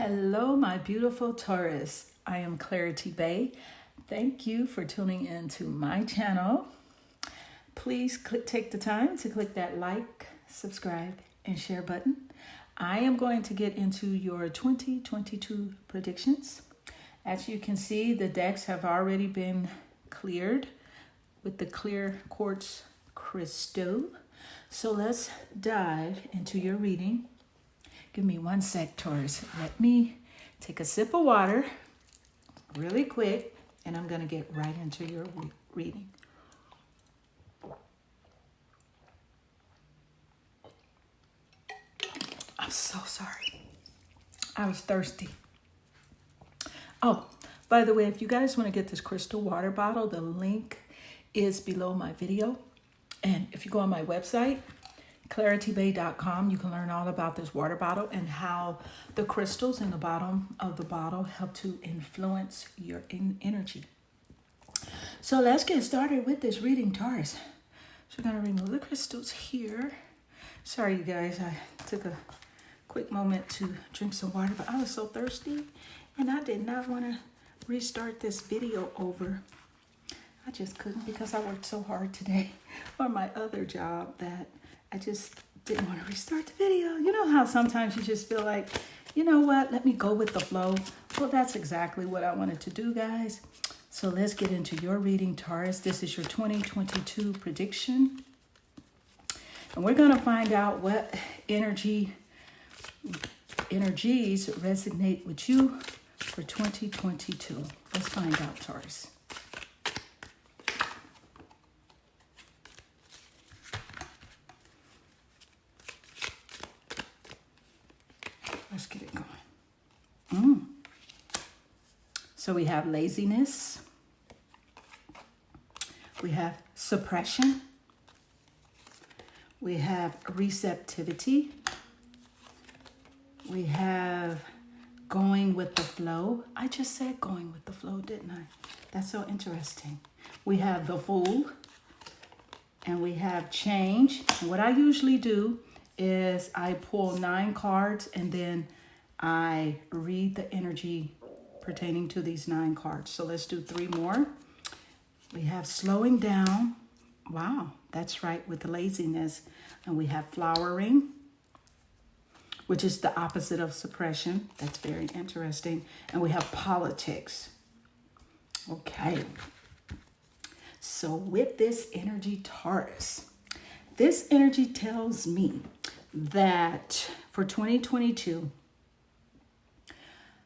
Hello, my beautiful Taurus. I am Clarity Bay. Thank you for tuning in to my channel. Please take the time to click that like, subscribe, and share button. I am going to get into your 2022 predictions. As you can see, the decks have already been cleared with the clear quartz crystal. So let's dive into your reading. Give me one sec, Taurus. Let me take a sip of water really quick, and I'm going to get right into your reading. I'm so sorry. I was thirsty. Oh, by the way, if you guys want to get this crystal water bottle, the link is below my video. And if you go on my website, claritybay.com, you can learn all about this water bottle and how the crystals in the bottom of the bottle help to influence your energy. So let's get started with this reading, Taurus. So we're going to remove the crystals here. Sorry, you guys, I took a quick moment to drink some water, but I was so thirsty and I did not want to restart this video over. I just couldn't because I worked so hard today on my other job that I just didn't want to restart the video. You know how sometimes you just feel like, you know what, let me go with the flow. Well, that's exactly what I wanted to do, guys. So let's get into your reading, Taurus. This is your 2022 prediction. And we're going to find out what energies resonate with you for 2022. Let's find out, Taurus. Let's get it going. So we have laziness. We have suppression. We have receptivity. We have going with the flow. I just said going with the flow, didn't I? That's so interesting. We have the Fool. And we have change. And what I usually do is I pull 9 cards and then I read the energy pertaining to these 9 cards. So let's do 3 more. We have slowing down. Wow, that's right, with the laziness. And we have flowering, which is the opposite of suppression. That's very interesting. And we have politics. Okay. So with this energy, Taurus, this energy tells me that for 2022,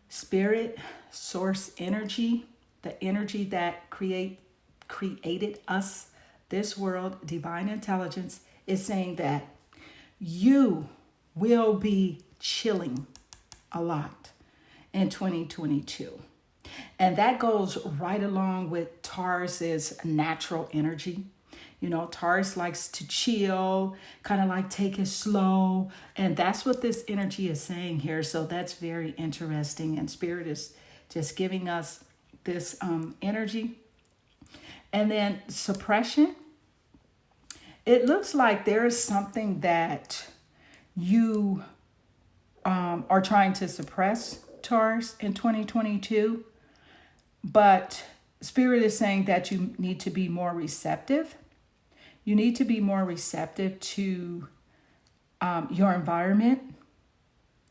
spirit, source energy, the energy that created us, this world, divine intelligence, is saying that you will be chilling a lot in 2022. And that goes right along with Taurus's natural energy. You know, Taurus likes to chill, kind of like take it slow. And that's what this energy is saying here. So that's very interesting. And Spirit is just giving us this energy. And then suppression. It looks like there is something that you are trying to suppress, Taurus, in 2022. But Spirit is saying that you need to be more receptive. You need to be more receptive to your environment.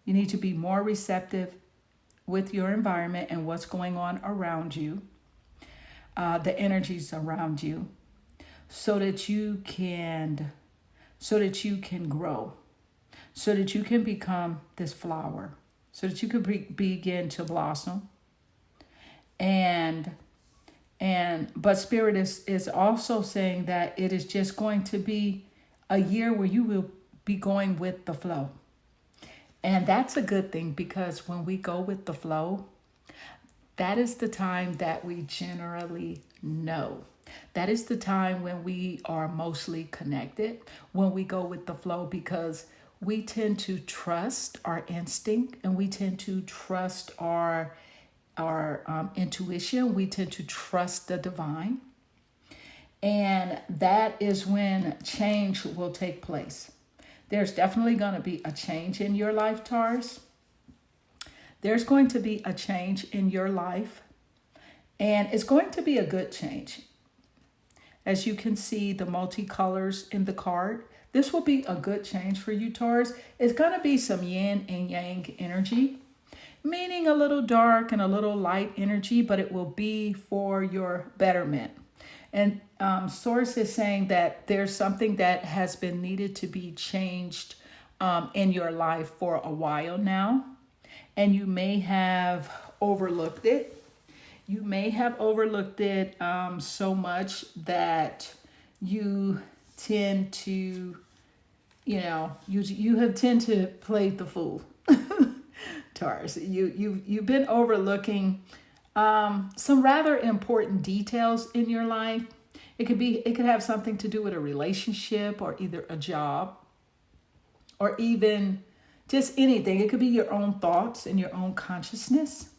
You need to be more receptive with your environment and what's going on around you, the energies around you, so that you can grow, so that you can become this flower, so that you can begin to blossom. But Spirit is also saying that it is just going to be a year where you will be going with the flow. And that's a good thing, because when we go with the flow, that is the time that we generally know. That is the time when we are mostly connected, when we go with the flow, because we tend to trust our instinct and we tend to trust our intuition. We tend to trust the divine. And that is when change will take place. There's definitely going to be a change in your life, Taurus. there's going to be a change in your life, and it's going to be a good change. As you can see the multicolors in the card, this will be a good change for you, Taurus. It's going to be some yin and yang energy, meaning a little dark and a little light energy, but it will be for your betterment. And Source is saying that there's something that has been needed to be changed in your life for a while now, and you may have overlooked it. You may have overlooked it so much that you tend to, you have tend to play the fool, Taurus. You've been overlooking some rather important details in your life. It could have something to do with a relationship or either a job or even just anything. It could be your own thoughts and your own consciousness.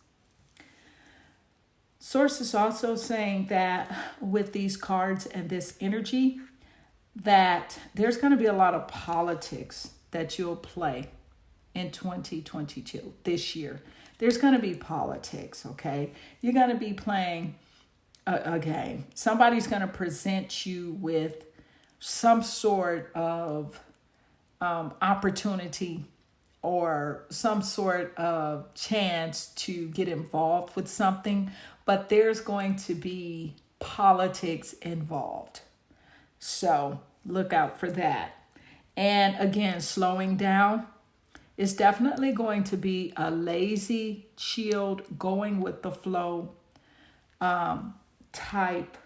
Source is also saying that with these cards and this energy, that there's going to be a lot of politics that you'll play in 2022, this year. There's going to be politics, okay? You're going to be playing a game. Somebody's going to present you with some sort of opportunity or some sort of chance to get involved with something, but there's going to be politics involved. So look out for that. And again, slowing down is definitely going to be a lazy, chilled, going with the flow type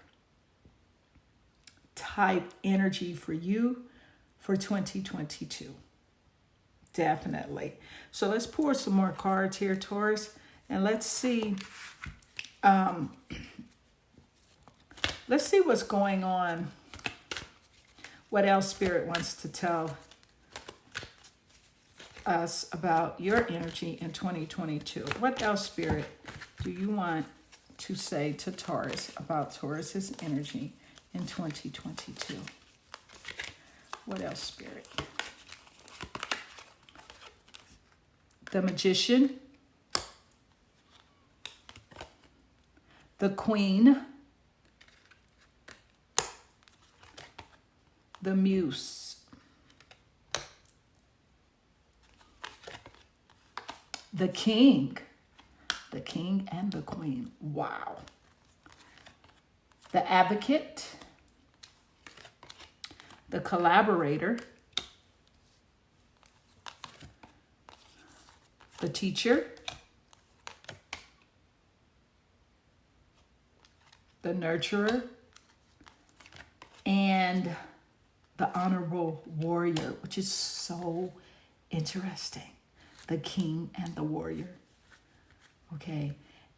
energy for you for 2022. Definitely. So let's pour some more cards here, Taurus, and let's see what's going on. What else Spirit wants to tell us about your energy in 2022. What else, Spirit, do you want to say to Taurus about Taurus's energy in 2022? What else, Spirit? The Magician, the Queen, the Muse, the King and the Queen. Wow. The Advocate, the Collaborator, the Teacher, the Nurturer, and the Honorable Warrior, which is so interesting. The King and the Warrior. Okay.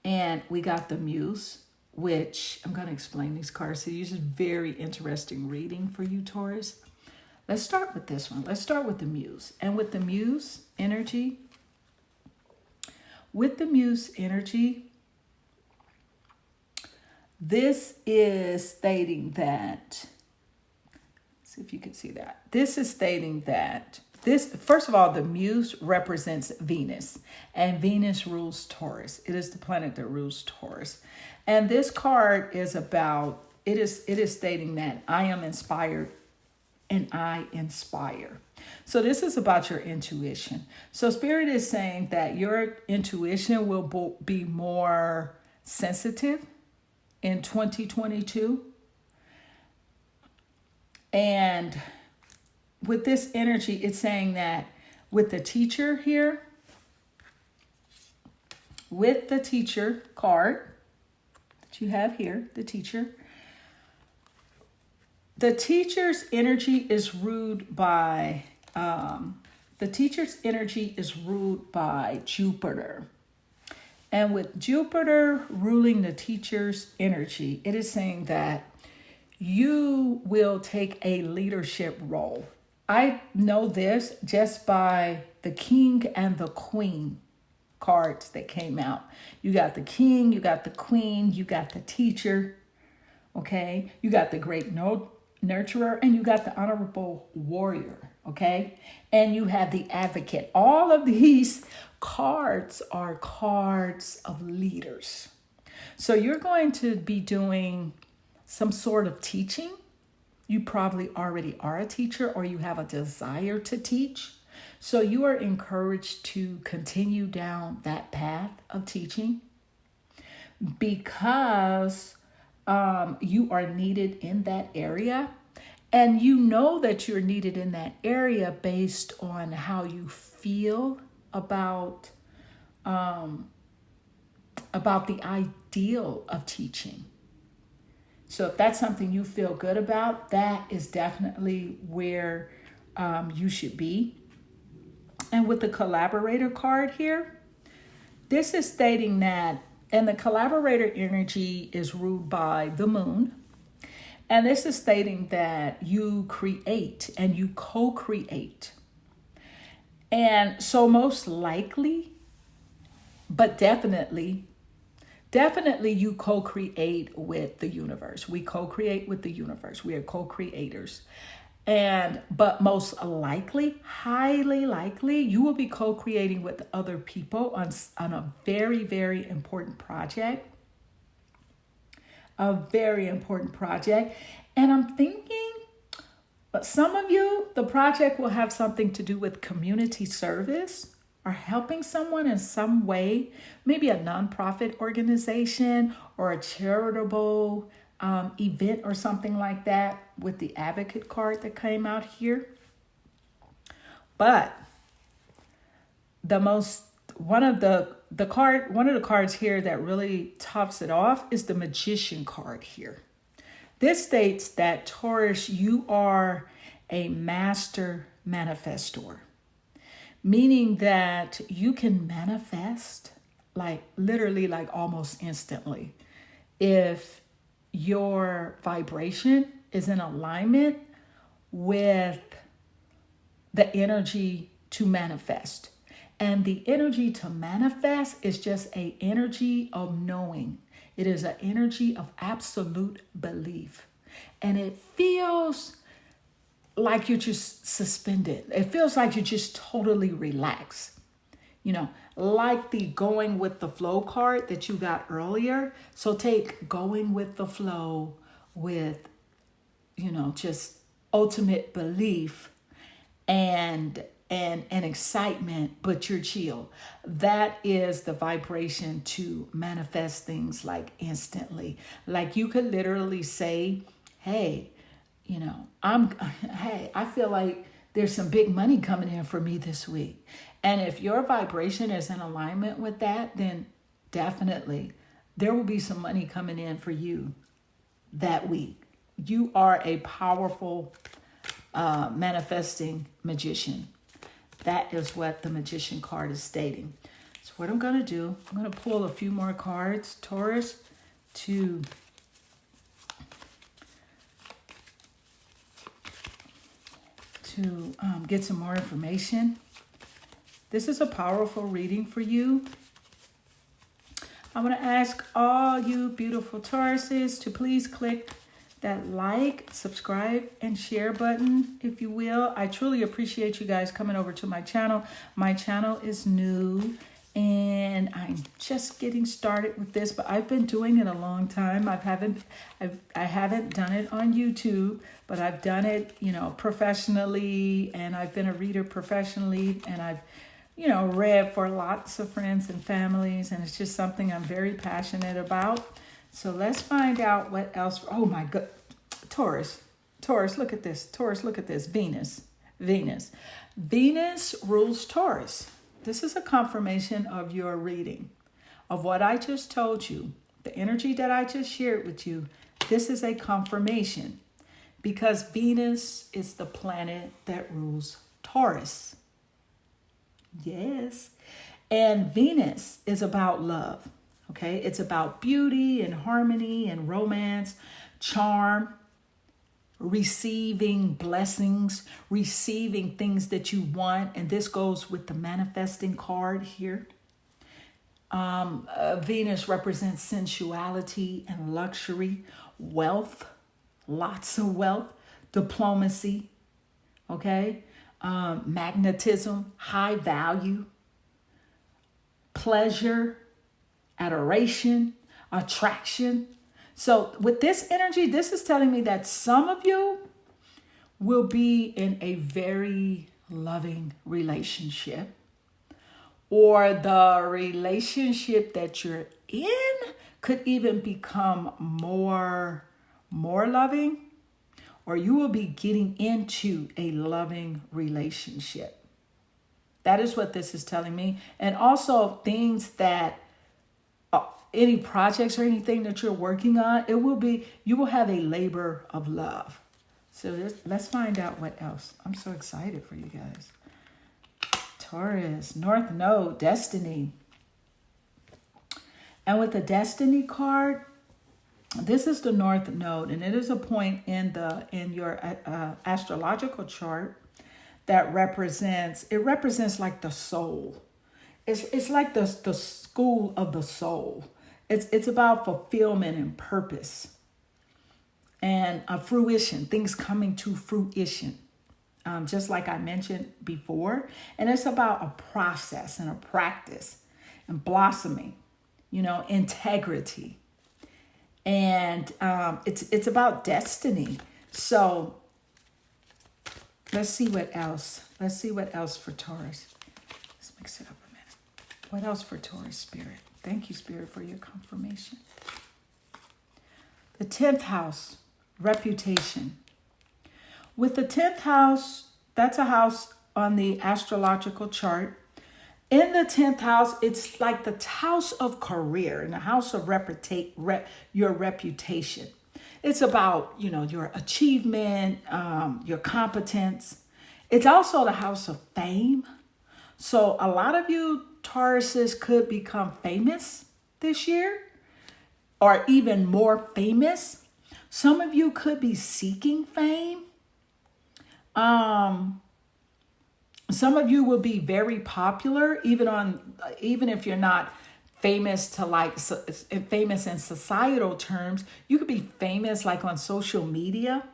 And we got the Muse, which I'm going to explain these cards to you. This is very interesting reading for you, Taurus. Let's start with this one. Let's start with the Muse. And with the Muse energy, this is stating that, see if you can see that. This is stating that first of all, the Muse represents Venus, and Venus rules Taurus. It is the planet that rules Taurus. And this card is about, it is stating that I am inspired and I inspire. So this is about your intuition. So Spirit is saying that your intuition will be more sensitive in 2022. And with this energy, it's saying that with the Teacher here, with the Teacher card that you have here, the Teacher's energy is ruled by Jupiter. And with Jupiter ruling the Teacher's energy, it is saying that you will take a leadership role. I know this just by the King and the Queen cards that came out. You got the King, you got the Queen, you got the Teacher, okay? You got the Great Nurturer, and you got the Honorable Warrior. okay? And you have the Advocate. All of these cards are cards of leaders. So you're going to be doing some sort of teaching. You probably already are a teacher or you have a desire to teach. So you are encouraged to continue down that path of teaching because you are needed in that area. And you know that you're needed in that area based on how you feel about the ideal of teaching. So if that's something you feel good about, that is definitely where you should be. And with the collaborator card here, this is stating that, and the collaborator energy is ruled by the moon. And this is stating that you create and you co-create. And so most likely, but definitely you co-create with the universe. We co-create with the universe. We are co-creators. But most likely, highly likely, you will be co-creating with other people on a very, very important project. A very important project. And I'm thinking, some of you, the project will have something to do with community service or helping someone in some way, maybe a nonprofit organization or a charitable event or something like that with the Advocate card that came out here. But one of the cards here that really tops it off is the Magician card here. This states that Taurus, you are a master manifestor, meaning that you can manifest like literally like almost instantly if your vibration is in alignment with the energy to manifest. And the energy to manifest is just an energy of knowing. It is an energy of absolute belief. And it feels like you're just suspended. It feels like you're just totally relaxed. You know, like the going with the flow card that you got earlier. So take going with the flow with, just ultimate belief and excitement, but you're chill. That is the vibration to manifest things like instantly. Like you could literally say, hey, I feel like there's some big money coming in for me this week. And if your vibration is in alignment with that, then definitely there will be some money coming in for you that week. You are a powerful manifesting magician. That is what the Magician card is stating. So what I'm going to do, I'm going to pull a few more cards, Taurus, to get some more information. This is a powerful reading for you. I want to ask all you beautiful Tauruses to please click that like, subscribe, and share button, if you will. I truly appreciate you guys coming over to my channel. My channel is new, and I'm just getting started with this, but I've been doing it a long time. I haven't done it on YouTube, but I've done it, professionally, and I've been a reader professionally, and I've, read for lots of friends and families, and it's just something I'm very passionate about. So let's find out what else. Oh my God, Taurus, look at this. Taurus, look at this. Venus rules Taurus. This is a confirmation of your reading, of what I just told you. The energy that I just shared with you, this is a confirmation because Venus is the planet that rules Taurus. Yes. And Venus is about love. Okay, it's about beauty and harmony and romance, charm, receiving blessings, receiving things that you want. And this goes with the manifesting card here. Venus represents sensuality and luxury, wealth, lots of wealth, diplomacy. Okay, magnetism, high value, pleasure, adoration, attraction. So with this energy, this is telling me that some of you will be in a very loving relationship, or the relationship that you're in could even become more loving, or you will be getting into a loving relationship. That is what this is telling me. And also things that any projects or anything that you're working on, you will have a labor of love. So let's find out what else. I'm so excited for you guys. Taurus, North Node, Destiny. And with the Destiny card, this is the North Node, and it is a point in your astrological chart that represents like the soul. It's like the school of the soul. It's about fulfillment and purpose and fruition, things coming to fruition. Just like I mentioned before. And it's about a process and a practice and blossoming, integrity. And it's about destiny. So let's see what else. Let's see what else for Taurus. Let's mix it up a minute. What else for Taurus, Spirit? Thank you, Spirit, for your confirmation. The 10th house, reputation. With the 10th house, that's a house on the astrological chart. In the 10th house, it's like the house of career and the house of your reputation. It's about, your achievement, your competence. It's also the house of fame. So a lot of you Tauruses could become famous this year, or even more famous. Some of you could be seeking fame. Some of you will be very popular, even if you're not famous famous in societal terms. You could be famous like on social media,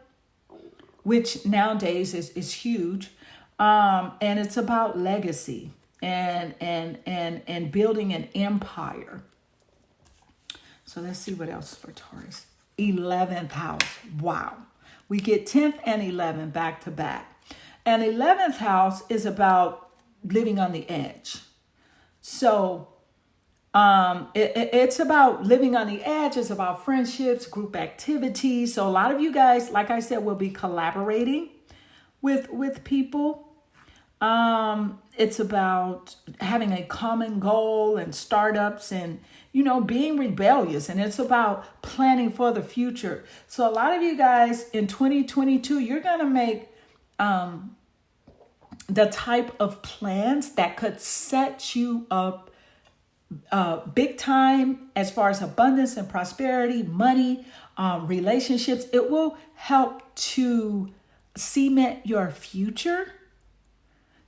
which nowadays is huge. And it's about legacy and building an empire. So let's see what else for Taurus. 11th house. Wow. We get 10th and 11th back to back. And 11th house is about living on the edge. So it's about living on the edge. It's about friendships, group activities. So a lot of you guys, like I said, will be collaborating with people. It's about having a common goal and startups and, being rebellious. And it's about planning for the future. So a lot of you guys in 2022, you're going to make the type of plans that could set you up big time as far as abundance and prosperity, money, relationships. It will help to cement your future.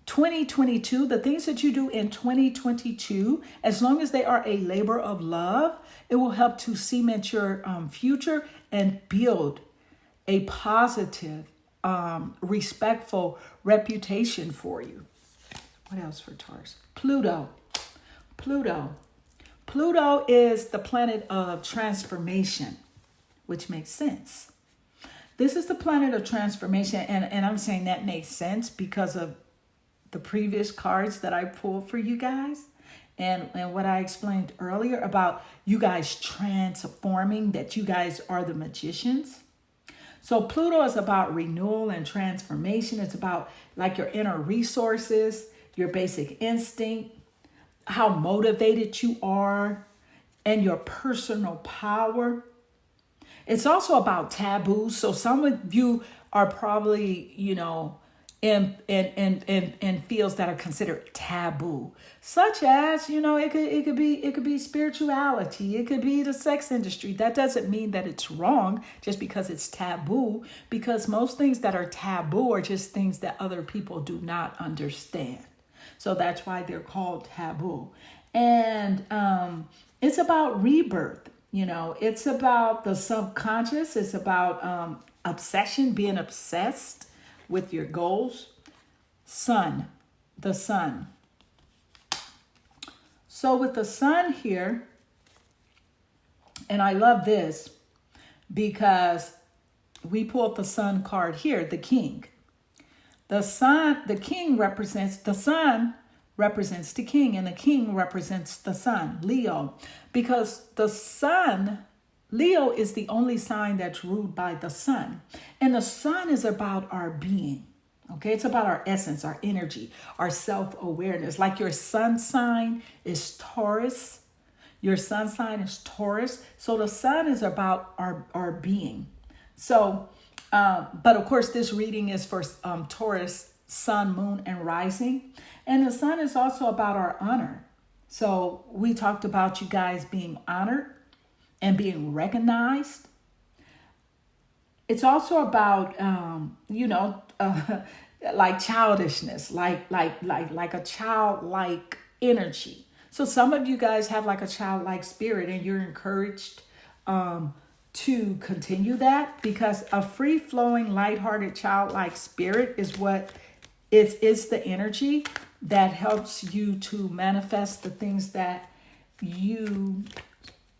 2022, the things that you do in 2022, as long as they are a labor of love, it will help to cement your future and build a positive, respectful reputation for you. What else for Taurus? Pluto is the planet of transformation, which makes sense. This is the planet of transformation, and I'm saying that makes sense because of the previous cards that I pulled for you guys and what I explained earlier about you guys transforming, that you guys are the magicians. So Pluto is about renewal and transformation. It's about like your inner resources, your basic instinct, how motivated you are, and your personal power. It's also about taboos. So some of you are probably, in fields that are considered taboo, such as, it could be spirituality. It could be the sex industry. That doesn't mean that it's wrong just because it's taboo, because most things that are taboo are just things that other people do not understand. So that's why they're called taboo. And it's about rebirth. It's about the subconscious. It's about obsession, being obsessed with your goals. sun, the sun. So with the sun here, and I love this because we pulled the sun card here, the king. The sun, the king represents, the sun represents the king, and the king represents the sun, Leo. Because the sun, Leo is the only sign that's ruled by the sun. And the sun is about our being. Okay, it's about our essence, our energy, our self-awareness. Like your sun sign is Taurus. Your sun sign is Taurus. So the sun is about our being. So, but of course, this reading is for Taurus, sun, moon, and rising. And the sun is also about our honor. So we talked about you guys being honored and being recognized. It's also about, like childishness, like a childlike energy. So some of you guys have like a childlike spirit, and you're encouraged to continue that, because a free-flowing, lighthearted, childlike spirit is what is the energy that helps you to manifest the things that you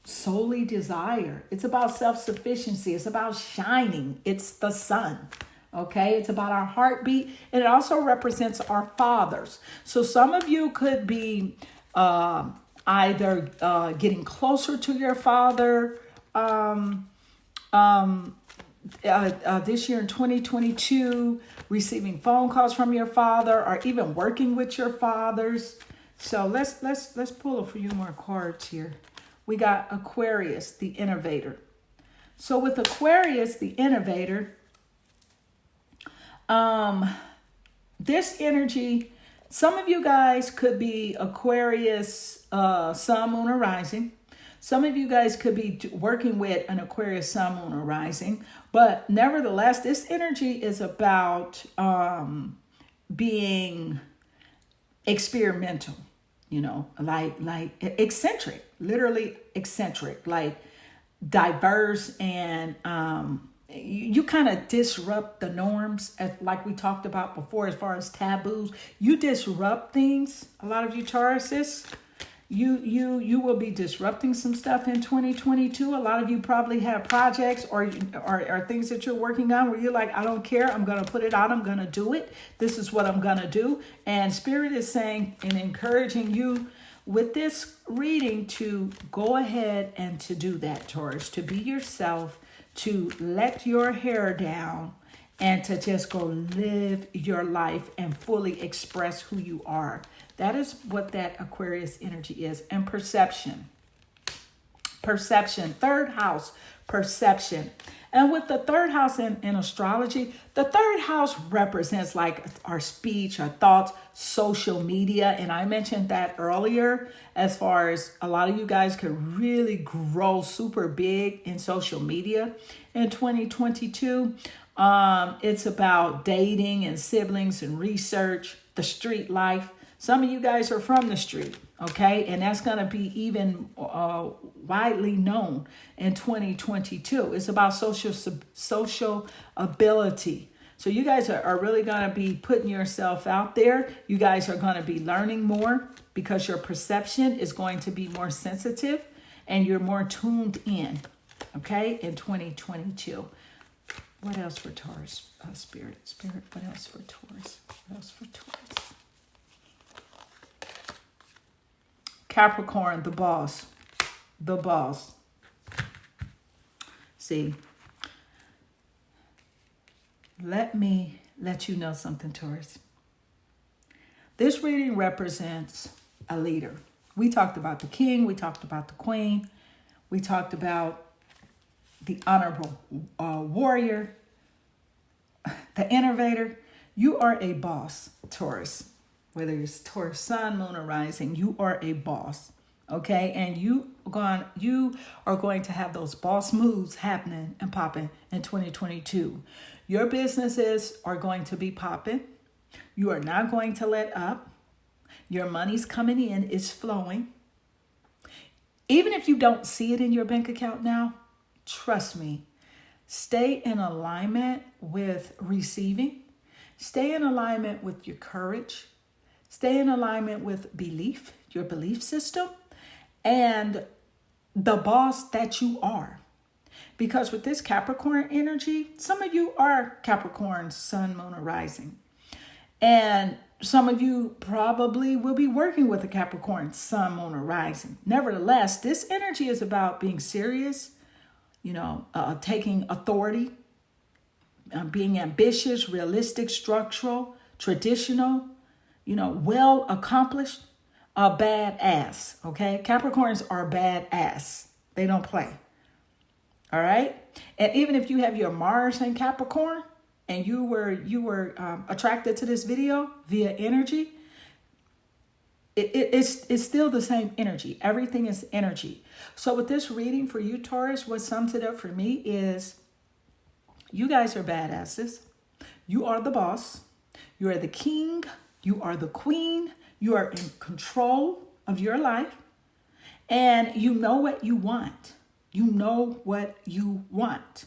solely desire. It's about self-sufficiency. It's about shining. It's the sun. Okay, it's about our heartbeat, and it also represents our fathers. So some of you could be either getting closer to your father this year in 2022, receiving phone calls from your father, or even working with your fathers. So let's pull a few more cards here. We got Aquarius, the innovator. So with Aquarius, the innovator, this energy, some of you guys could be Aquarius, sun, moon, or rising. Some of you guys could be working with an Aquarius, sun, moon, or rising. But nevertheless, this energy is about being experimental, like eccentric, literally eccentric, like diverse, and you kind of disrupt the norms, like we talked about before, as far as taboos. You disrupt things. A lot of you Tauruses, you will be disrupting some stuff in 2022. A lot of you probably have projects or things that you're working on where you're like, I don't care. I'm going to put it out. I'm going to do it. This is what I'm going to do. And Spirit is saying and encouraging you with this reading to go ahead and to do that, Taurus, to be yourself, to let your hair down, and to just go live your life and fully express who you are. That is what that Aquarius energy is. And perception, third house, perception. And with the third house in astrology, the third house represents like our speech, our thoughts, social media. And I mentioned that earlier, as far as a lot of you guys could really grow super big in social media in 2022. It's about dating and siblings and research, the street life. Some of you guys are from the street, okay? And that's going to be even widely known in 2022. It's about social ability. So you guys are really going to be putting yourself out there. You guys are going to be learning more because your perception is going to be more sensitive and you're more tuned in, okay, in 2022. What else for Taurus? Spirit, what else for Taurus? What else for Taurus? Capricorn, the boss. See, let me let you know something, Taurus. This reading represents a leader. We talked about the king. We talked about the queen. We talked about the honorable warrior, the innovator. You are a boss, Taurus. Whether it's Taurus, sun, moon, or rising, you are a boss, okay? And you are going to have those boss moves happening and popping in 2022. Your businesses are going to be popping. You are not going to let up. Your money's coming in, it's flowing. Even if you don't see it in your bank account now, trust me, stay in alignment with receiving. Stay in alignment with your courage. Stay in alignment with belief, your belief system, and the boss that you are. Because with this Capricorn energy, some of you are Capricorn, sun, moon, or rising. And some of you probably will be working with a Capricorn, sun, moon, or rising. Nevertheless, this energy is about being serious, taking authority, being ambitious, realistic, structural, traditional, well accomplished, a badass. Okay, Capricorns are badass. They don't play. All right, and even if you have your Mars in Capricorn and you were attracted to this video via energy, it's still the same energy. Everything is energy. So with this reading for you, Taurus, what sums it up for me is you guys are badasses. You are the boss. You are the king. You are the queen. You are in control of your life. And you know what you want. You know what you want.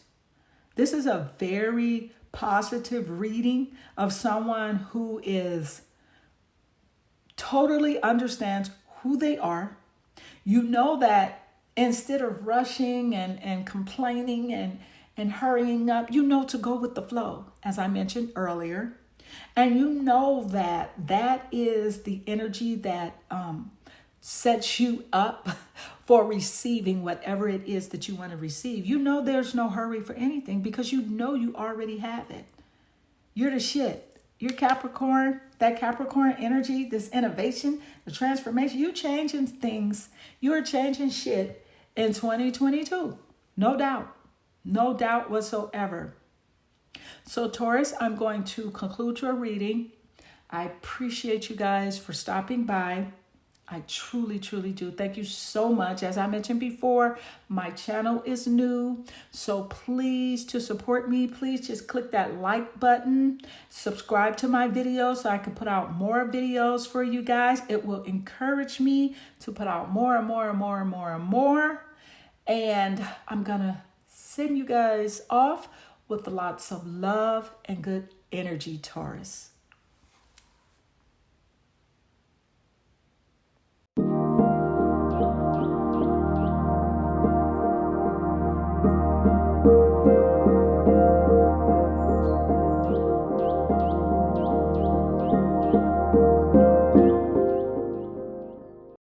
This is a very positive reading of someone who is totally understands who they are. You know that instead of rushing and complaining and hurrying up, you know to go with the flow, as I mentioned earlier. And you know that is the energy that sets you up for receiving whatever it is that you want to receive. You know there's no hurry for anything because you know you already have it. You're the shit. You're Capricorn, that Capricorn energy, this innovation, the transformation. You're changing things. You're changing shit in 2022. No doubt. No doubt whatsoever. So Taurus, I'm going to conclude your reading. I appreciate you guys for stopping by. I truly, truly do. Thank you so much. As I mentioned before, my channel is new. So please, to support me, please just click that like button. Subscribe to my videos so I can put out more videos for you guys. It will encourage me to put out more and more and more and more and more. And I'm going to send you guys off with lots of love and good energy, Taurus.